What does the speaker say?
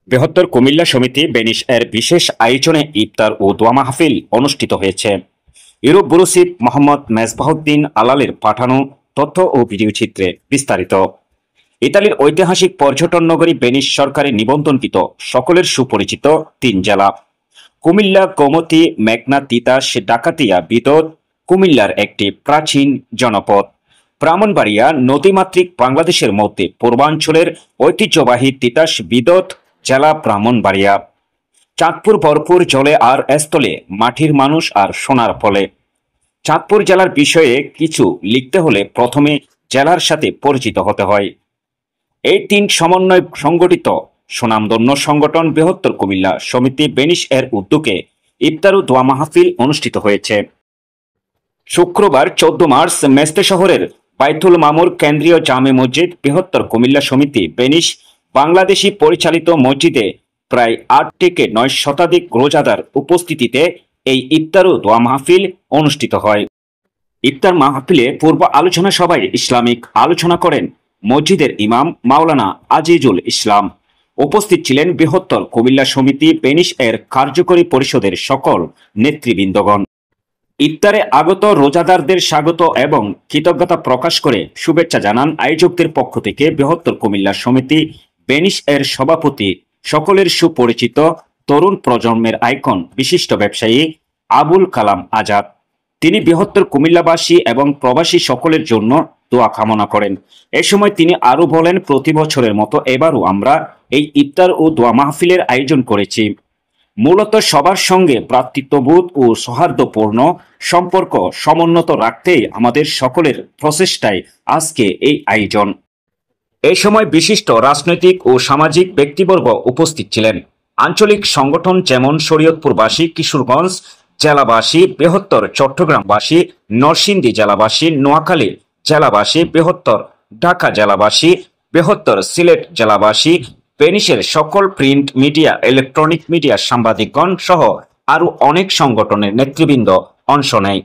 বৃহত্তর কুমিল্লা সমিতি বেনিশ এর বিশেষ আয়োজনে ইফতার ও দোয়া মাহফিল অনুষ্ঠিত হয়েছে। Europe bureau chief Mohammad Mezbahuddin আলালের পাঠানো তথ্য ও ভিডিও চিত্রে বিস্তারিত। ইতালির ঐতিহাসিক পর্যটন নগরী বেনিশ সরকারি নিবন্ধনকৃত সকলের সুপরিচিত 3 জেলা কুমিল্লা, গোমতী, মেঘনা, তিতাস, ডাকাতিয়া, বিদত কুমিল্লার একটি প্রাচীন জনপদ। ব্রাহ্মণবাড়িয়া নদীমাতৃক বাংলাদেশের মধ্যে পূর্বাঞ্চলের ঐতিহ্যবাহী তিতাস বিদত জেলা ব্রাহ্মণবাড়িয়া। চাঁদপুর ভরপুর জলে আর স্থলে, মাটির মানুষ আর সোনার ফলে। চাঁদপুর জেলার বিষয়ে কিছু লিখতে হলে প্রথমে জেলার সাথে পরিচিত হতে হয়। এই 3 সমন্বয় সংগঠিত সুনামধন্য সংগঠন বৃহত্তর কুমিল্লা সমিতি বেনিশ এর উদ্যোগে ইফতার ও দোয়া মাহফিল অনুষ্ঠিত হয়েছে। শুক্রবার 14 মার্চ মেস্তে শহরের বাইতুল মামুর কেন্দ্রীয় জামে মসজিদ বৃহত্তর কুমিল্লা সমিতি বেনিশ বাংলাদেশি পরিচালিত মসজিদে প্রায় 8 থেকে 9 শতাধিক রোজাদার উপস্থিতিতে এই ইফতার ও দোয়া মাহফিল অনুষ্ঠিত হয়। ইফতার মাহফিলে পূর্ব আলোচনা সভায় ইসলামিক আলোচনা করেন মসজিদের ইমাম মাওলানা আজিজুল ইসলাম। উপস্থিত ছিলেন বৃহত্তর কুমিল্লা সমিতি বেনিশ এর কার্যকরী পরিষদের সকল নেতৃবৃন্দগণ। ইফতারে আগত রোজাদারদের স্বাগত এবং কৃতজ্ঞতা প্রকাশ করে শুভেচ্ছা জানান আয়োজকদের পক্ষ থেকে বৃহত্তর কুমিল্লা সমিতি বেনিশ এর সভাপতি, সকলের সুপরিচিত তরুণ প্রজন্মের আইকন বিশিষ্ট ব্যবসায়ী আবুল কালাম আজাদ। তিনি বৃহত্তর কুমিল্লাবাসী এবং প্রবাসী সকলের জন্য দোয়া কামনা করেন। এ সময় তিনি আরো বলেন, প্রতি বছরের মতো এবারও আমরা এই ইফতার ও দোয়া মাহফিলের আয়োজন করেছি মূলত সবার সঙ্গে ভ্রাতৃত্ববোধ ও সৌহার্দ্যপূর্ণ সম্পর্ক সমুন্নত রাখতেই আমাদের সকলের প্রচেষ্টায় আজকে এই আয়োজন। এই সময় বিশিষ্ট রাজনৈতিক ও সামাজিক ব্যক্তিবর্গ উপস্থিত ছিলেন। আঞ্চলিক সংগঠন যেমন শরীয়তপুরবাসী, কিশোরগঞ্জ জেলাবাসী, বৃহত্তর চট্টগ্রামবাসী, নরসিংদী জেলাবাসী, নোয়াখালী জেলাবাসী, বৃহত্তর ঢাকা জেলাবাসী, বৃহত্তর সিলেট জেলাবাসী, বেনিশের সকল প্রিন্ট মিডিয়া, ইলেকট্রনিক মিডিয়া সাংবাদিকগণ সহ আরো অনেক সংগঠনের নেতৃবৃন্দ অংশ নেয়।